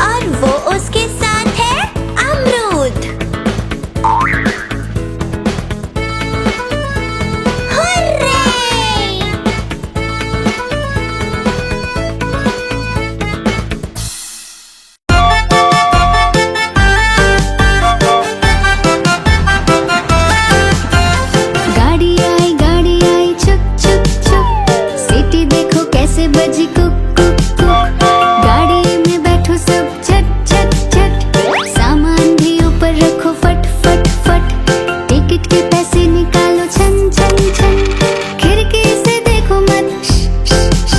और वो उसके साथ है अमरूद। हुर्रे! गाड़ी आई चुप चुप चुप, सीटी देखो कैसे बजी कुक कुक कुक। गाड़ी में बैठो सब झट झट झट, सामान भी ऊपर रखो फट फट फट। टिकट के पैसे निकालो छन छन छन, खिड़की से देखो मत श श श।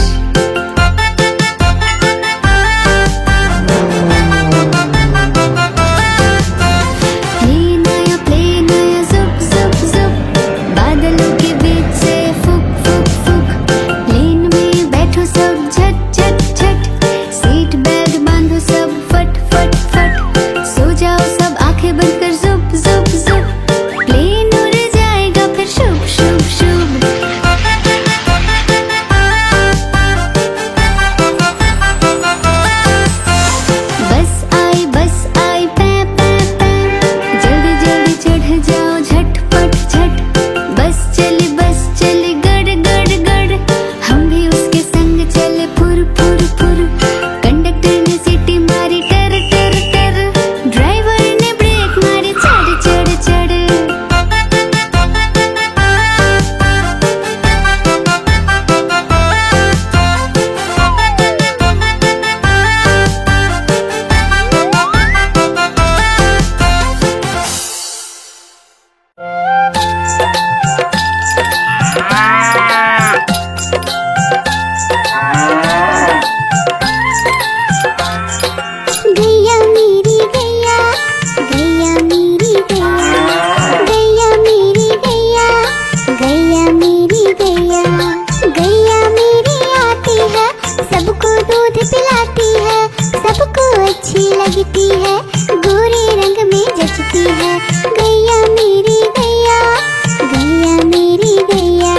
प्लेन आया जुप जुप जुप, बादलों के बीच से फुक फुक फुक। प्लेन में बैठो सब झट झट झट, सीट बेल्ट बांधो सब फट फट फट। सो जाओ सब आंखें बंद कर जुप जुप जुप, प्लेन उड़ जाएगा फिर शुभ शुभ शुभ। बस आई पै पै पै, जल्दी जल्दी चढ़ जाओ झटपट झट। बस चली गड़ गड़ गड़, हम भी उसके संग चले फुर फुर फुर। कंडक्टर ने सीटी मारी टर टर टर, ड्राइवर ने ब्रेक मारी चढ़ चढ़ चढ़। गैया मेरी गैया, गैया मेरी गैया, गैया मेरी गैया, गैया मेरी गैया। गैया मेरी आती है, सबको दूध पिलाती है, सबको अच्छी लगती है, गोरे रंग में जचती है। गैया मेरी गैया, गैया मेरी गैया,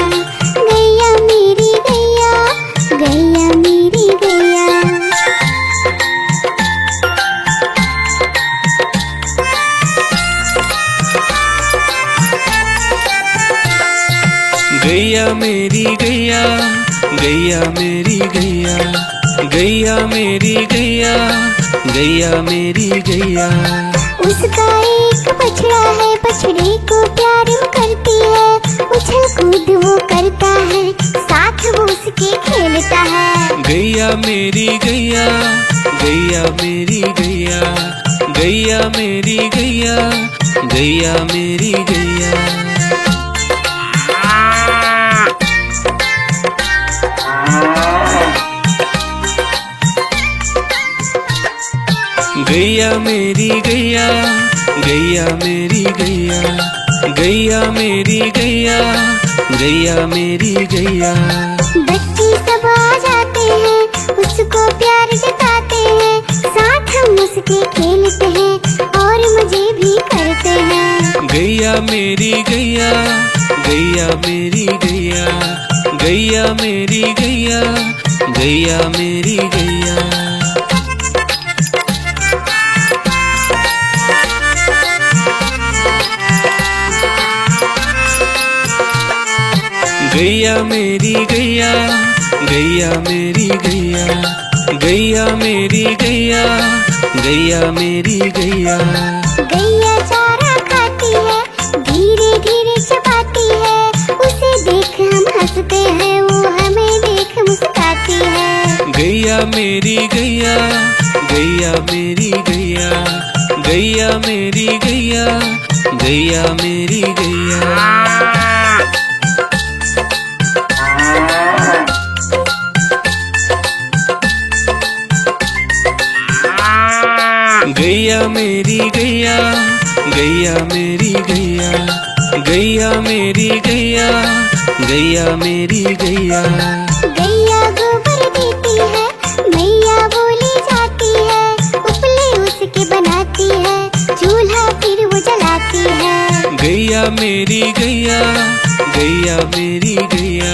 गैया मेरी गैया, गैया मेरी गैया। गैया मेरी गैया, गैया मेरी गैया, गैया मेरी गैया, गैया मेरी गैया। उसका एक बछड़ा है, बछड़े को प्यार वो करती है, उछल कूद वो करता है, साथ वो उसके खेलता है। गैया मेरी गैया, गैया मेरी गैया, गैया मेरी गैया, गैया मेरी गैया। गैया मेरी गैया, गैया मेरी गैया, गैया मेरी गैया, गैया मेरी गैया। बच्चे सब आ जाते हैं, उसको प्यार जताते हैं, साथ हम उसके खेलते हैं और मजे भी करते हैं। गैया मेरी गैया, गैया मेरी गैया, गैया मेरी गैया, गैया मेरी गैया। गैया मेरी गैया, गैया मेरी गैया, गैया मेरी गैया, गैया मेरी गैया। गैया चारा खाती है, धीरे धीरे चबाती है, उसे देख हम हंसते हैं, वो हमें देख मुस्कुराती है। गैया मेरी गैया, गैया मेरी गैया, गैया मेरी गैया, गैया मेरी गैया। गैया मेरी गैया, गैया मेरी गैया, गैया मेरी गैया, गैया मेरी गैया। गैया गोबर देती है, मैया बोली जाती है, उपले उसके बनाती है, चूल्हा फिर वो जलाती है। गैया गैया मेरी गैया, गैया मेरी गैया,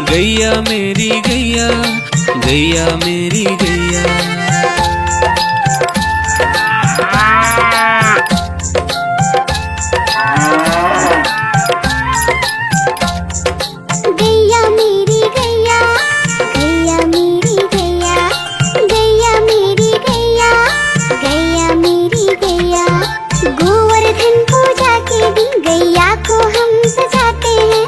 गैया मेरी गैया, गैया मेरी गैया। गैया मेरी गैया, गैया मेरी गैया, गैया मेरी गैया, गैया मेरी गैया। गोवर्धन पूजा के दिन गैया को हम सजाते हैं,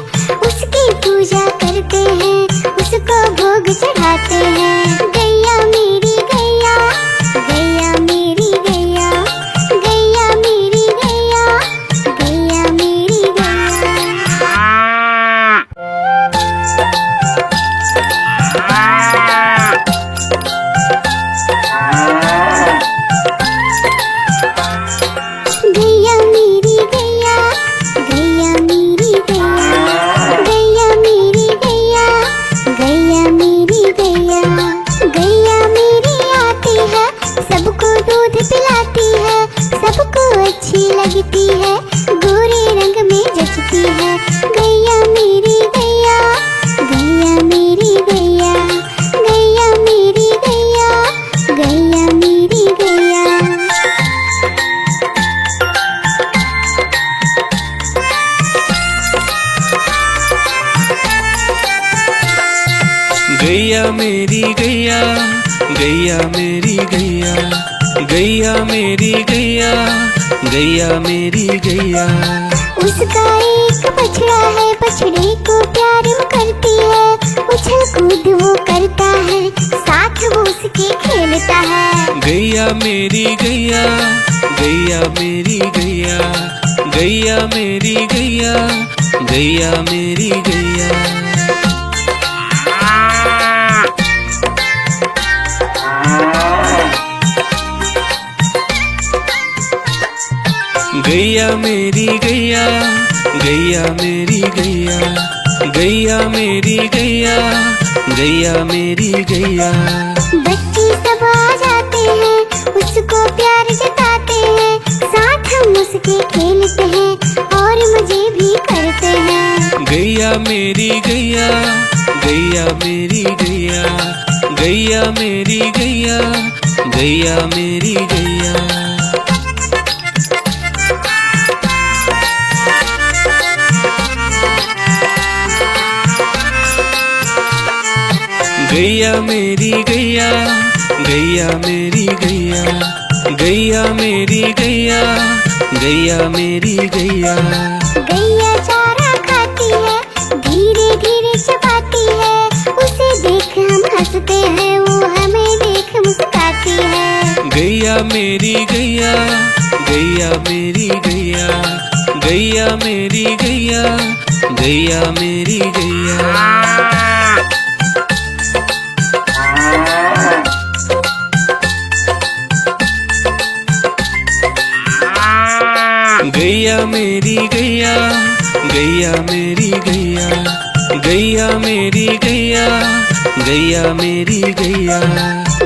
उसकी पूजा करते हैं, उसको भोग चढ़ाते हैं। गैया मेरी गैया, गैया मेरी गैया, गैया मेरी गैया, गैया मेरी गैया। गैया मेरी गैया, गैया मेरी गैया, गैया मेरी गैया, गैया मेरी गैया। गैया मेरी आती है, सबको दूध पिलाती है, सबको अच्छी लगती है, गोरे रंग में जचती है। गैया मेरी गैया, गैया मेरी गैया, गैया मेरी गैया, गैया मेरी गैया। गैया मेरी गैया, गैया मेरी गैया, गैया मेरी गैया, गैया मेरी गैया। उसका एक बछड़ा है, बछड़े को प्यार वो करती है, उछल कूद वो करता है, साथ वो उसके खेलता है। गैया मेरी गैया, गैया मेरी गैया, गैया मेरी गैया, गैया मेरी गैया। गैया मेरी गैया, गैया मेरी गैया, गैया मेरी गैया, गैया मेरी गैया। बच्चे सब आ जाते हैं, उसको प्यार जताते हैं, साथ हम उसके खेलते हैं और मजे भी करते हैं। गैया मेरी गैया, गैया मेरी गैया, गैया मेरी गैया, गैया मेरी गैया। गैया मेरी गैया, गैया मेरी गैया, गैया मेरी गैया, गैया मेरी गैया। गैया चारा खाती है, धीरे धीरे चबाती है, उसे देख हम हंसते हैं, वो हमें देख मुस्कुराती है। गैया मेरी गैया, गैया मेरी गैया, गैया मेरी गैया, गैया मेरी गैया। गैया मेरी गैया, गैया मेरी गैया, गैया मेरी गैया, गैया मेरी गैया।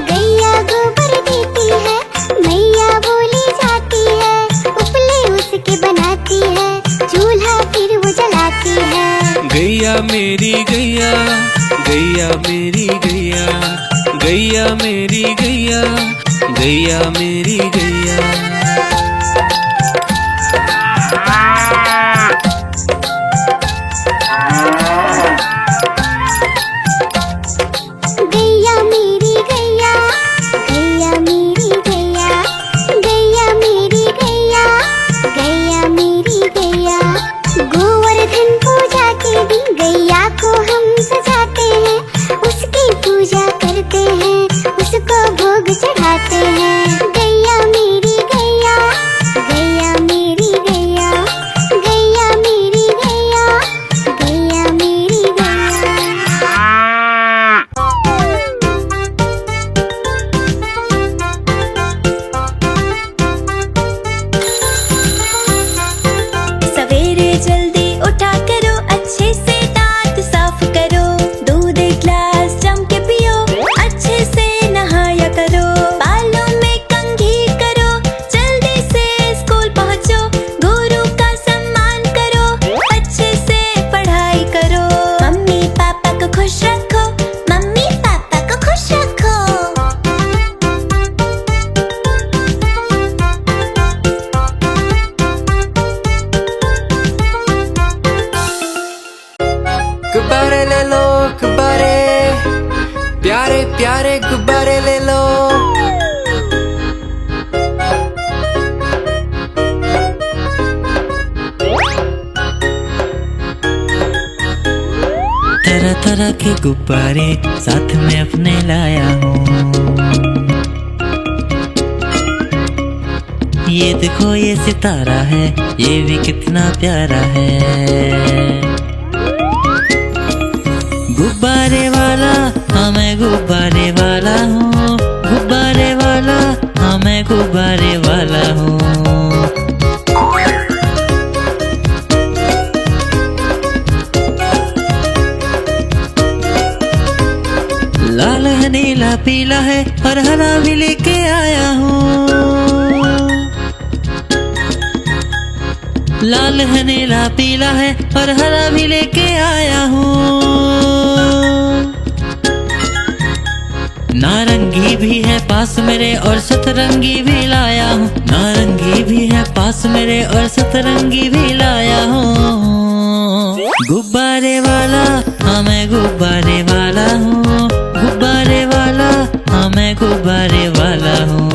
गैया गोबर देती है, मैया बोली जाती है, उपले उसके बनाती है, चूल्हा फिर वो जलाती है। गैया मेरी गैया, गैया मेरी गैया, गैया मेरी गैया, गैया मेरी गैया। गैया मेरी गैया, गैया मेरी गैया, गैया मेरी गैया, गैया मेरी गैया। गोवर्धन पूजा के दिन गैया को हम सजाते हैं, उसकी पूजा करते हैं, उसको भोग चढ़ाते हैं। गैया मेरी गैया। लो गुब्बारे, प्यारे प्यारे गुब्बारे ले लो। तरह तरह के गुब्बारे साथ में अपने लाया हूँ। ये देखो ये सितारा है, ये भी कितना प्यारा है। गुब्बारे वाला हाँ मैं गुब्बारे वाला हूँ, गुब्बारे वाला हाँ मैं गुब्बारे वाला हूँ। लाल है नीला पीला है और हरा भी लेके आया हूँ। लाल है नीला पीला है और हरा भी लेके आया हूँ। नारंगी भी है पास मेरे और सतरंगी भी लाया हूँ। नारंगी भी है पास मेरे और सतरंगी भी लाया हूँ। गुब्बारे वाला हाँ मैं गुब्बारे वाला हूँ, गुब्बारे वाला हाँ मैं गुब्बारे वाला हूँ।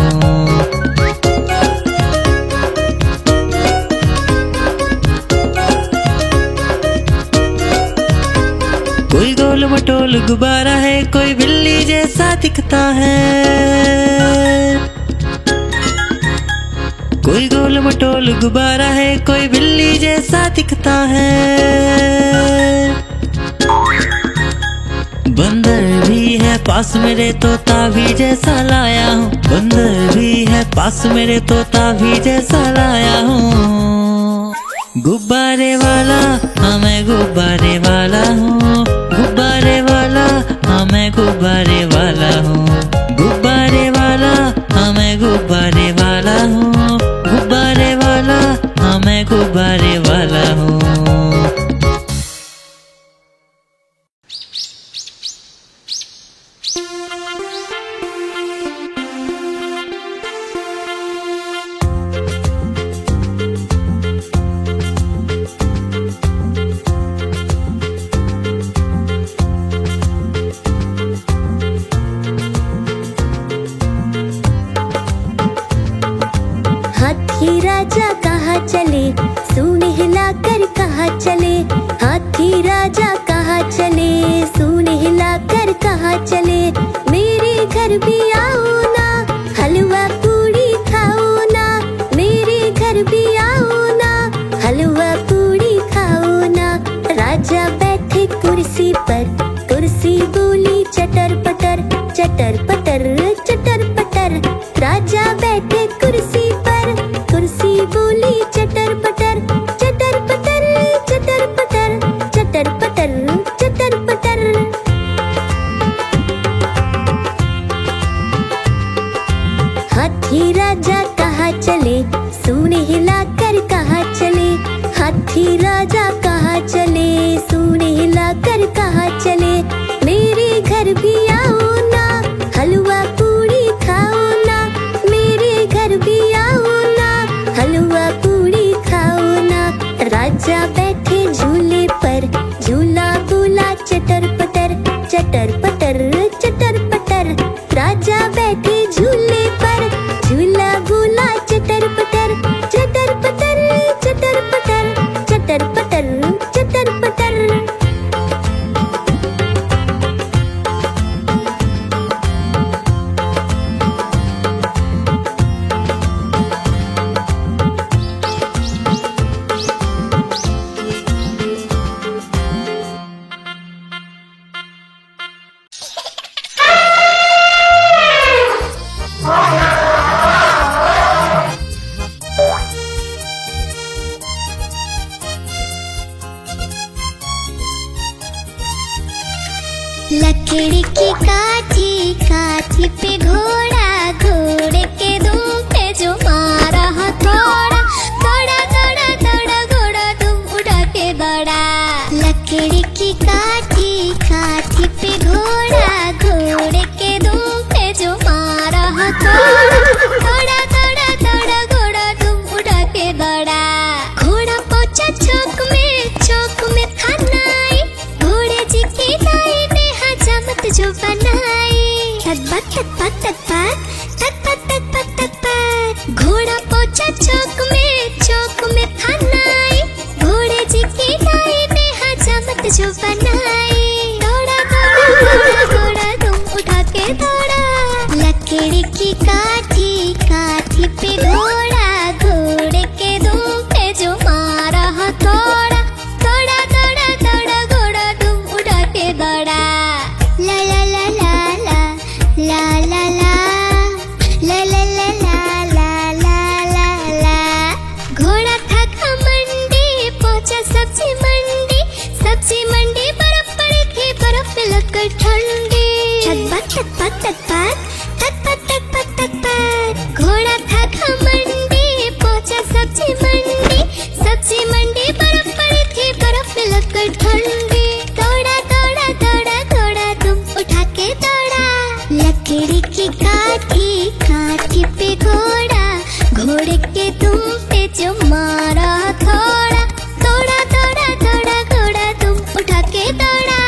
कोई गोल मटोल गुब्बारा है, कोई बिल्ली जैसा दिखता है। कोई गोल मटोल गुब्बारा है, कोई बिल्ली जैसा दिखता है। बंदर भी है पास मेरे, तोता भी जैसा लाया हूँ। बंदर भी है पास मेरे, तोता भी जैसा लाया हूँ। गुब्बारे वाला हाँ मैं गुब्बारे वाला हूँ, गुब्बारे वाला हाँ मैं गुब्बारे वाला हूँ। गुब्बारे वाला हाँ मैं गुब्बारे वाला हूँ, गुब्बारे वाला हाँ मैं गुब्बारे वाला हूँ। हाथी राजा कहाँ चले, सूंड हिलाकर कहाँ चले। हाथी राजा कहाँ चले, सूंड हिलाकर कहाँ चले। मेरे घर भी आओ ना, हलवा पूड़ी खाओ ना। मेरे घर भी आओ ना, हलवा पूड़ी खाओ ना। राजा बैठे कुर्सी पर, कुर्सी बोली चटर पटर, चटर पटर चटर पटर। राजा बैठे कुर्सी पर, कुर्सी बोली चटर पटर, चटर पटर चटर पटर, चटर पटर चटर पटर। हाथी राजा कहाँ चले, सूंड हिलाकर कहाँ चले। हाथी राजा कहाँ चले, सूंड हिलाकर कहाँ चले। मेरे घर भी आओ ना, हलवा पूड़ी खाओ ना। मेरे घर भी आओ ना, हलवा पूड़ी खाओ ना। राजा बैठे झूले पर, झूला बोला चटर पटर, चटर पटर चटर पटर। राजा बैठे झूले पर, झूला बोला चटर पटर, चटर पटर चटर पटर, चटर पटर चटर पटर। लकड़ी की काठी, काठी पे घोड़ा, घोड़े के दुम पे जो मारा हथौड़ा। दौड़ा दौड़ा दौड़ा घोड़ा दुम उड़ा के दौड़ा। लकड़ी की काठी, काठी पे घोड़ा, घोड़े के दुम पे जो मारा हथौड़ा। दौड़ा दौड़ा दौड़ा घोड़ा दुम उड़ा के दौड़ा। घोड़ा पहुंचा चौक में था नाई, घोड़े जी की जो बनाए। तक तक तक तक तक तक तक तक तक तक घोड़ा पहुंचा चौक में फनाए। घोड़े जी की गाय ने हजामत जो बनाए। दौड़ा दौड़ा दौड़ा तुम उठा के दौड़ा। लकड़ी की काठी काठी पे घोड़ा। घोड़े के दुम पे जो मारा हथौड़ा। दौड़ा दौड़ा दौड़ा घोड़ा तुम उठा के दौड़ा। ला ला ला ला ला ला ला ला ला ला ला ला ला ला ला। घोड़ा था घमंडी पहुंचा सब्जी मंडी। सब्जी मंडी बर्फ पड़ी थी बर्फ पे लगकर ठंडी। तक तक तक तक तक तक तक तक घोड़ा था घमंडी पहुंचा सब्जी मंडी। सब्जी मंडी बर्फ पड़ी थी बर्फ पे लगकर ठंडी। दौड़ा दौड़ा दौड़ा घोड़ा तुम उठा के दौड़ा। लकड़ी की काठी काठी पे घोड़ा। घोड़े के दुम पे जो मारा थोड़ा। दौड़ा दौड़ा दौड़ा घोड़ा तुम उठा के दौड़ा।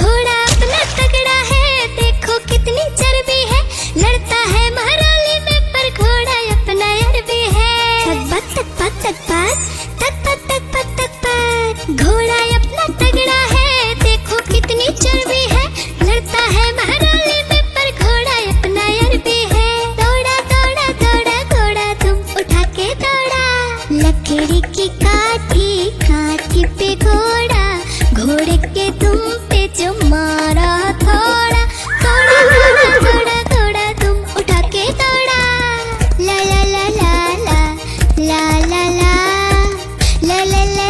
घोड़ा अपना तगड़ा है देखो कितनी चर्बी है। लड़ता है महराली में पर घोड़ा अपना अरबी है। तक तक तक तक तक तक तक तक तक घोड़ा अपना तगड़ा है देखो कितनी चर्बी है। लड़ता है महराली में पर घोड़ा अपना अरबी है। दौड़ा दौड़ा दौड़ा घोड़ा तुम उठा के दौड़ा। लकड़ी की काठी काठी पे घोड़ा। घोड़े के दुम पे जो मारा थोड़ा। दौड़ा दौड़ा दौड़ा घोड़ा तुम उठा के दौड़ा। ला ला ला ला ला ला ला ला ला ला ला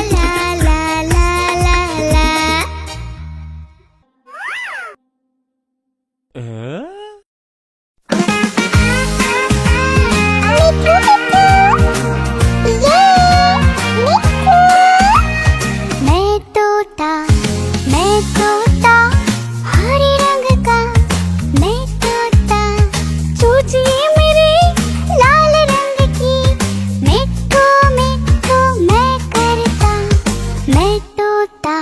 ला ला ला ला। मैं तोता हरे रंग का। मैं तोता चूचिए मेरे लाल रंग की। मिट्ठू मिट्ठू मैं करता। मैं तोता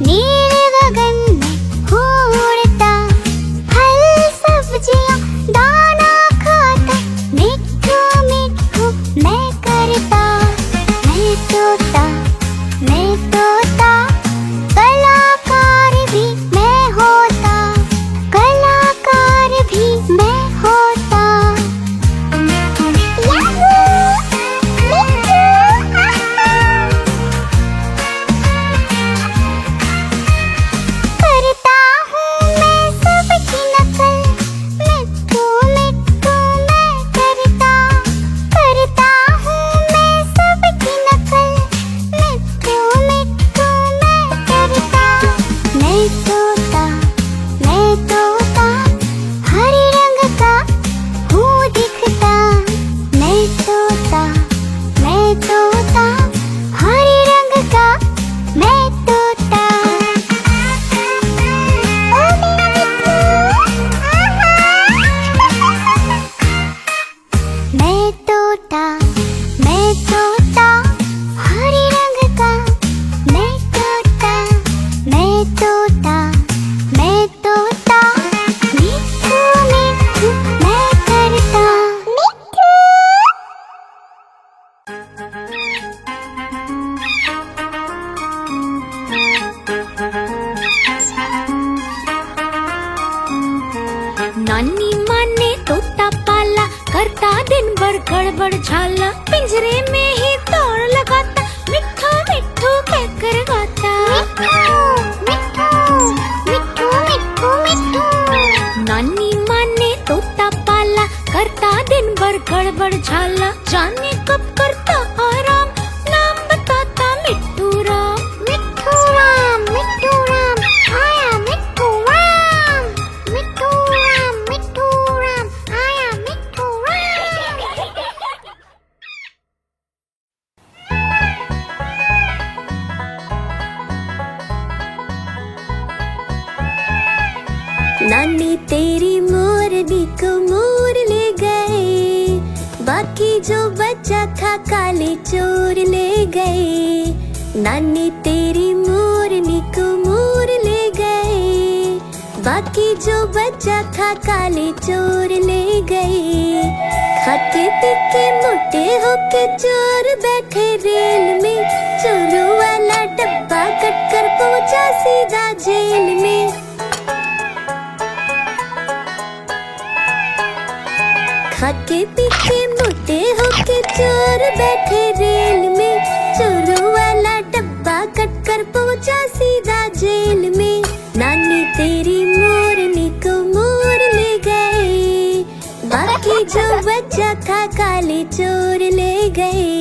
नीले गगन में उड़ता। फल सब्जियां दाना खाता। मिट्ठू मिट्ठू मैं करता। मैं तोता कलाकार भी मैं होता। कलाकार भी मैं होता। करता हूँ मैं सबकी नकल। मिट्ठू मिट्ठू मैं करता। करता हूँ मैं सबकी नकल। मिट्ठू मिट्ठू मैं करता। मैं तोता हरे रंग का हूँ दिखता। मैं तोता हरे रंग का मैं तोता। ओ मेरा मिट्ठू। मैं तोता हरे रंग का मैं तोता। मिट्ठू मिट्ठू मैं करता। नानी माँ ने तोता पाला करता दिन भर गड़बड़ झाला। पिंजरे में ही दौड़ लगाता मिट्ठू मिट्ठू कहकर गाता। मिट्ठू मिट्ठू मिट्ठू। नानी माँ ने तोता पाला करता दिन भर गड़बड़ झाला। जाने कब करता आराम नाम बताता मिट्ठू राम। मिट्ठू राम आया मिट्ठू राम। मिट्ठू राम आया मिट्ठू राम। नानी तेरी मोरनी को मोर ले गए। बाकी जो बचा था काले चोर ले गए। नानी तेरी मोरनी को मोर ले गए, बाकी जो बचा था काले चोर ले गए। खाते पीके मोटे होके चोर बैठे रेल में, चोरों वाला डब्बा कट कर पहुंचा सीधा जेल में। खाके पीके मोटे होके चोर बैठे रेल में, चोरों वाला डब्बा कट कर पहुंचा सीधा जेल में। नानी तेरी मोरनी को मोर ले गए, बाकी जो बचा था काले चोर ले गए।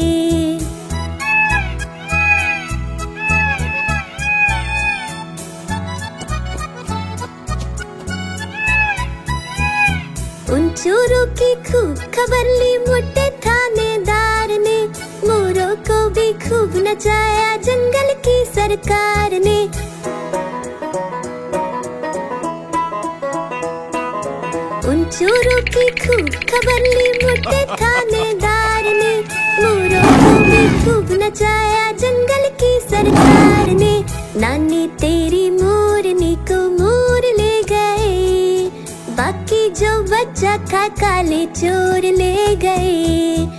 उन चोरों की खूब खबर ली मोटे थानेदार ने, मोरों को भी खूब नचाया जंगल की सरकार ने। उन चोरों की खूब खबर ली मोटे थानेदार ने, मोरों को भी खूब नचाया जंगल की सरकार ने। नानी तेरी मोरनी को मोर ले गए, बाकी जो बचा था काले चोर ले गए।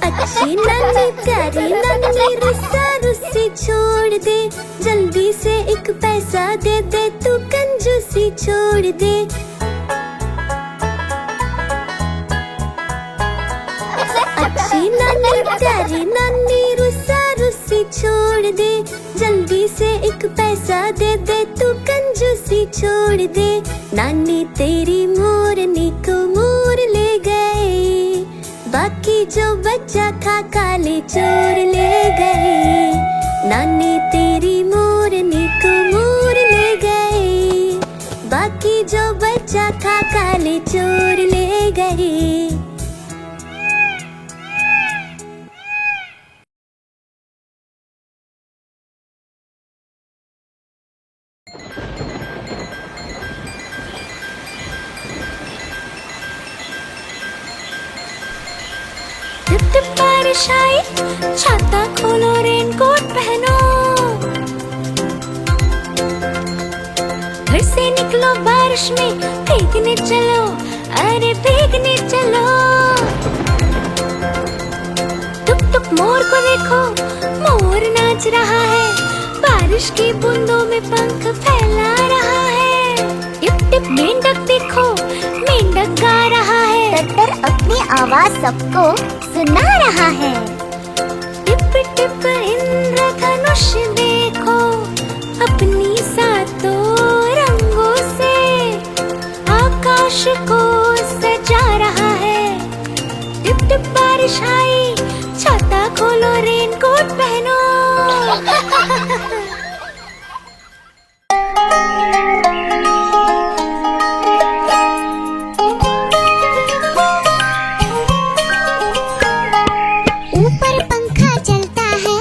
अच्छी नानी प्यारी नानी रुस्सा रुस्सी छोड़ दे, जल्दी से एक पैसा दे दे तू कंजूसी छोड़ दे। अच्छी नानी प्यारी नानी रुस्सा रुस्सी छोड़ दे, जल्दी से एक पैसा दे दे तू कंजूसी छोड़ दे। नानी तेरी मोरनी को मोर ले गए, बाकी जो बचा था काले चोर ले गए। नानी तेरी मोरनी को मोर ले गए, बाकी जो बचा था काले चोर ले गए। टिप टिप बारिश आई, छाता खोलो रेनकोट पहनो, घर से निकलो बारिश में भीगने चलो, अरे भीगने चलो। टुक टुक मोर को देखो, मोर नाच रहा है, बारिश की बूंदों में पंख फैला रहा है। टिप टिप मेंढक देखो, मेंढक गा रहा है, टट्टर अपनी आवाज सबको सुना रहा है। टिप टिप इंद्रधनुष देखो, अपनी सातों रंगों से आकाश को सजा रहा है। टिप टिप बारिश आई, छाता खोलो रेनकोट पहनो। ऊपर पंखा चलता है,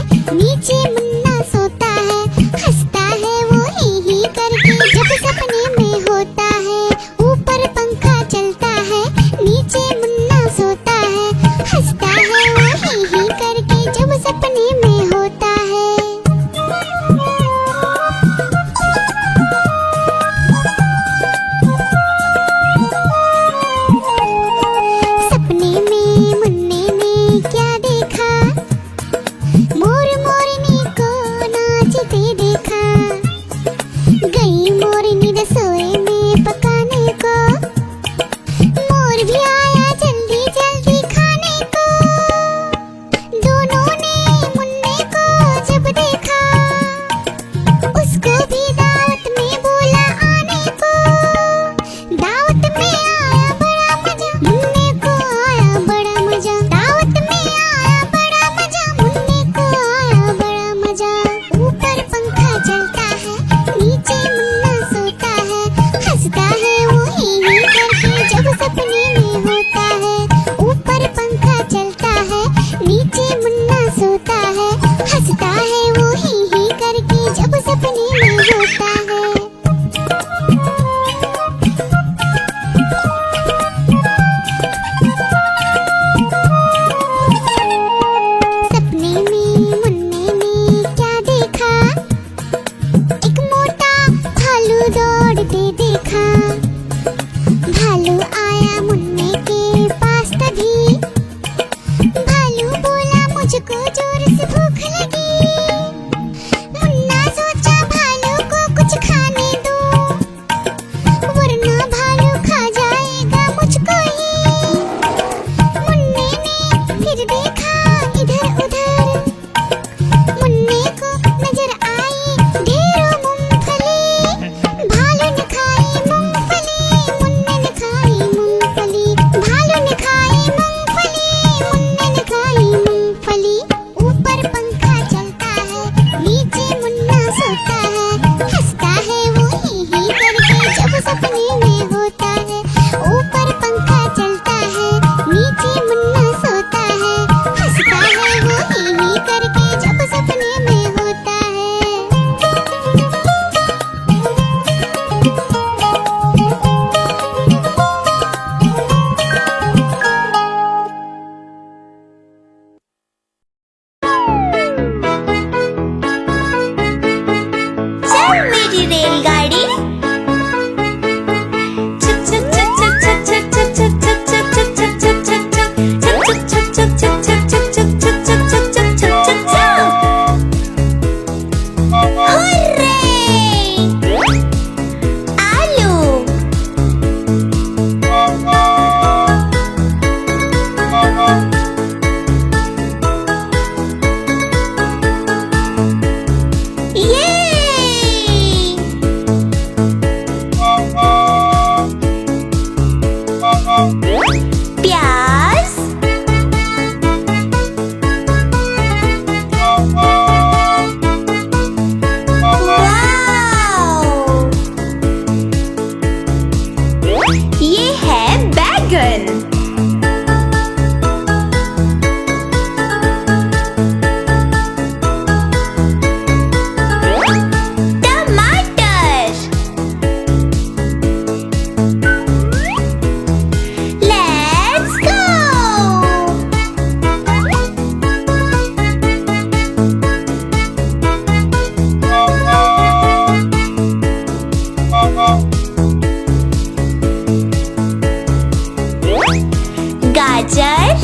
गाजर,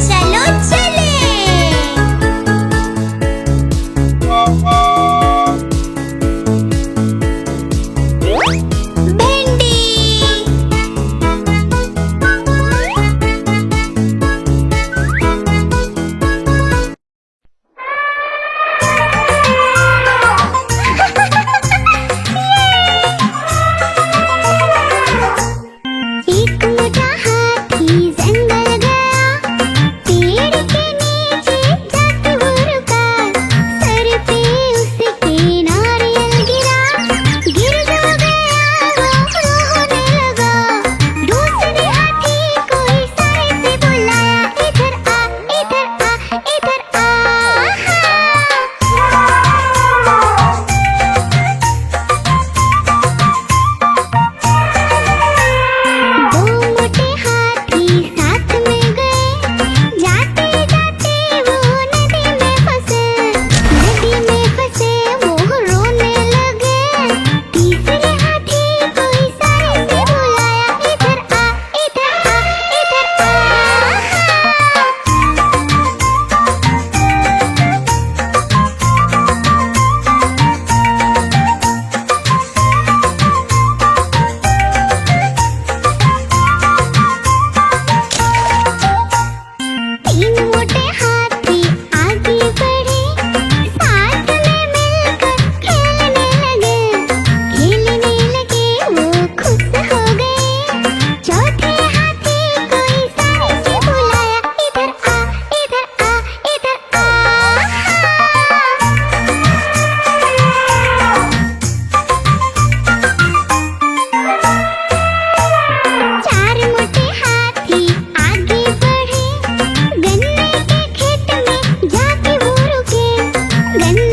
चलो चले। भिंडी, एक मोटा हाथी जंगल गया, पेड़ के नीचे जाके वो रुका। सर पे उसके नारियल गिरा, गिर जो गया वो रोने लगा। दूसरे हाथी को इशारे से बुलाया, इधर आ, इधर आ, इधर आ। दो मोटे हाथी साथ में गए, जाते जाते वो नदी में फंसे। नदी में फंसे वो रोने लगे। तीसरे हाथी को इशारे से बुलाया, इधर आ, इधर आ, इधर आ। तीन मोटे हाथी आगे बढ़े, साथ में मिलकर खेलने लगे वो खुश हो गए। चौथे हाथी को इशारे से बुलाया, इधर आ, इधर आ, इधर आ। चार मोटे हाथी आगे बढ़े, गन्ने के खेत में जाके वो रुके। गन्ने